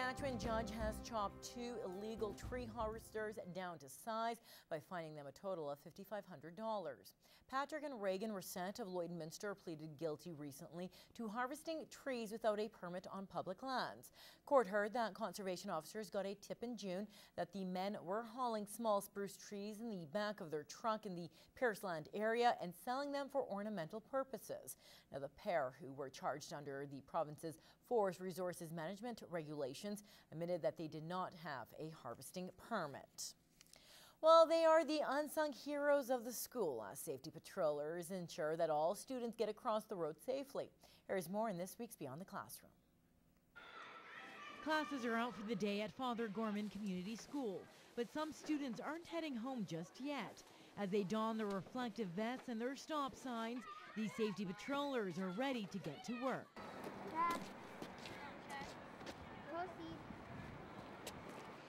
Saskatchewan judge has chopped 2 illegal tree harvesters down to size by fining them a total of $5,500. Patrick and Reagan Resett of Lloydminster pleaded guilty recently to harvesting trees without a permit on public lands. Court heard that conservation officers got a tip in June that the men were hauling small spruce trees in the back of their truck in the Pierceland area and selling them for ornamental purposes. Now, the pair, who were charged under the province's Forest Resources Management regulations, admitted that they did not have a harvesting permit. Well, they are the unsung heroes of the school as safety patrollers ensure that all students get across the road safely. Here's more in this week's Beyond the Classroom. Classes are out for the day at Father Gorman Community School, but some students aren't heading home just yet. As they don their reflective vests and their stop signs, these safety patrollers are ready to get to work.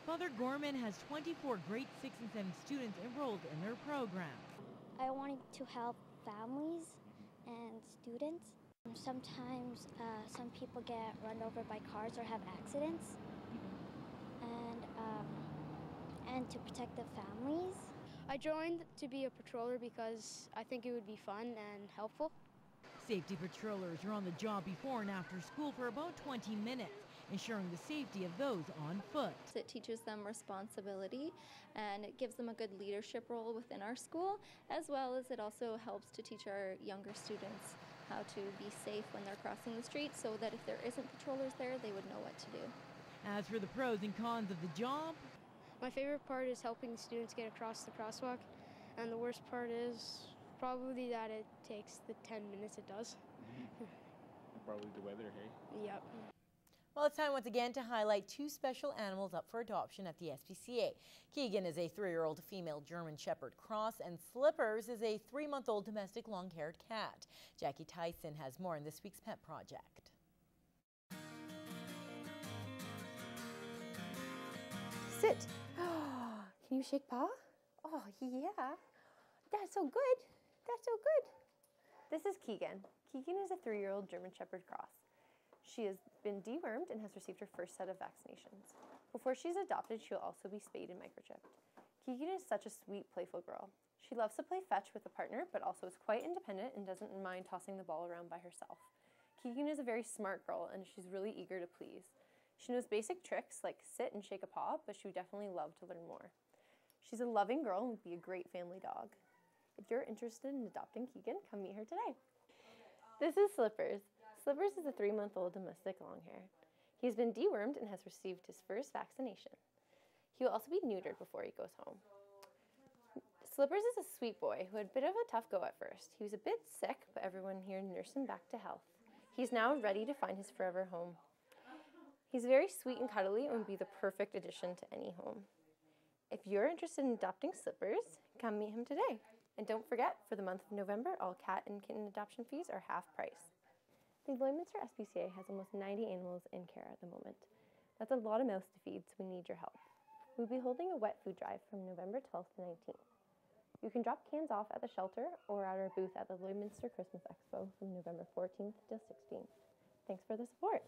Father Gorman has 24 grade 6 and 7 students enrolled in their program. I wanted to help families and students. Sometimes some people get run over by cars or have accidents, and to protect the families. I joined to be a patroller because I think it would be fun and helpful. Safety patrollers are on the job before and after school for about 20 minutes, ensuring the safety of those on foot. It teaches them responsibility and it gives them a good leadership role within our school, as well as it also helps to teach our younger students how to be safe when they're crossing the street, so that if there isn't patrollers there, they would know what to do. As for the pros and cons of the job, my favorite part is helping students get across the crosswalk, and the worst part is probably that it takes the 10 minutes it does. Probably the weather, hey? Yep. Well, it's time once again to highlight 2 special animals up for adoption at the SPCA. Keegan is a 3-year-old female German Shepherd Cross, and Slippers is a 3-month-old domestic long-haired cat. Jackie Tyson has more in this week's Pet Project. Sit. Can you shake paw? Oh, yeah. That's so good. That's so good. This is Keegan. Keegan is a 3-year-old German Shepherd Cross. She has been dewormed and has received her first set of vaccinations. Before she's adopted, she'll also be spayed and microchipped. Keegan is such a sweet, playful girl. She loves to play fetch with a partner, but also is quite independent and doesn't mind tossing the ball around by herself. Keegan is a very smart girl, and she's really eager to please. She knows basic tricks like sit and shake a paw, but she would definitely love to learn more. She's a loving girl and would be a great family dog. If you're interested in adopting Keegan, come meet her today. This is Slippers. Slippers is a 3-month-old domestic longhair. He's been dewormed and has received his first vaccination. He will also be neutered before he goes home. Slippers is a sweet boy who had a bit of a tough go at first. He was a bit sick, but everyone here nursed him back to health. He's now ready to find his forever home. He's very sweet and cuddly and would be the perfect addition to any home. If you're interested in adopting Slippers, come meet him today. And don't forget, for the month of November, all cat and kitten adoption fees are half price. The Lloydminster SPCA has almost 90 animals in care at the moment. That's a lot of mouths to feed, so we need your help. We'll be holding a wet food drive from November 12th to 19th. You can drop cans off at the shelter or at our booth at the Lloydminster Christmas Expo from November 14th to 16th. Thanks for the support.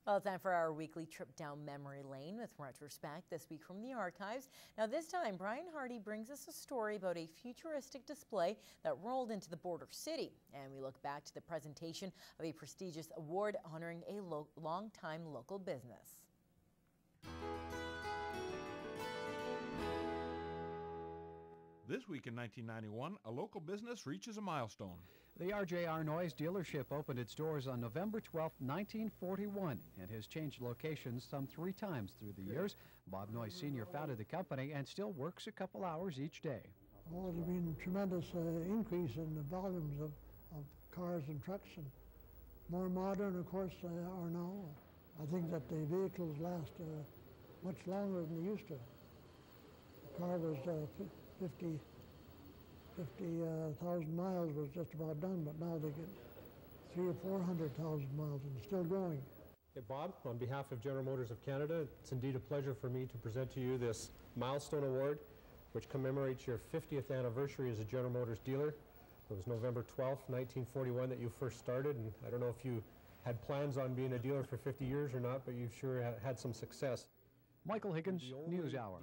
Well, it's time for our weekly trip down memory lane with Retrospect, this week from the archives. Now this time, Brian Hardy brings us a story about a futuristic display that rolled into the border city. And we look back to the presentation of a prestigious award honoring a long-time local business. This week in 1991, a local business reaches a milestone. The R.J. Noyes dealership opened its doors on November 12, 1941, and has changed locations some 3 times through the years. Bob Noyes Sr. founded the company and still works a couple hours each day. Well, there's been a tremendous increase in the volumes of cars and trucks, and more modern, of course, they are now. I think that the vehicles last much longer than they used to. The car was 50,000 miles was just about done, but now they get 300,000 or 400,000 miles and still growing. Hey Bob, on behalf of General Motors of Canada, it's indeed a pleasure for me to present to you this Milestone Award, which commemorates your 50th anniversary as a General Motors dealer. It was November 12th, 1941 that you first started, and I don't know if you had plans on being a dealer for 50 years or not, but you've sure had some success. Michael Higgins, News Hour.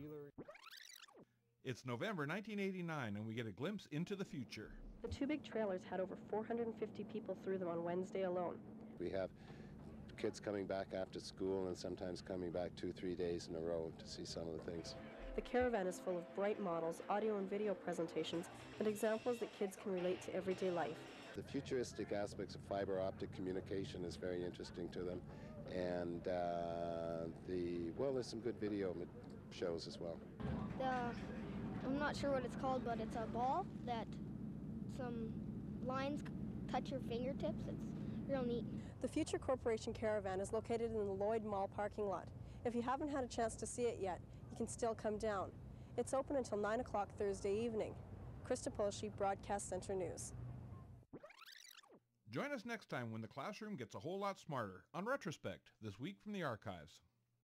It's November 1989, and we get a glimpse into the future. The two big trailers had over 450 people through them on Wednesday alone. We have kids coming back after school and sometimes coming back 2-3 days in a row to see some of the things. The caravan is full of bright models, audio and video presentations, and examples that kids can relate to everyday life. The futuristic aspects of fiber optic communication is very interesting to them, and there's some good video shows as well. I'm not sure what it's called, but it's a ball that some lines touch your fingertips. It's real neat. The Future Corporation Caravan is located in the Lloyd Mall parking lot. If you haven't had a chance to see it yet, you can still come down. It's open until 9 o'clock Thursday evening. Krista Polsky, Broadcast Center News. Join us next time when the classroom gets a whole lot smarter on Retrospect, this week from the archives.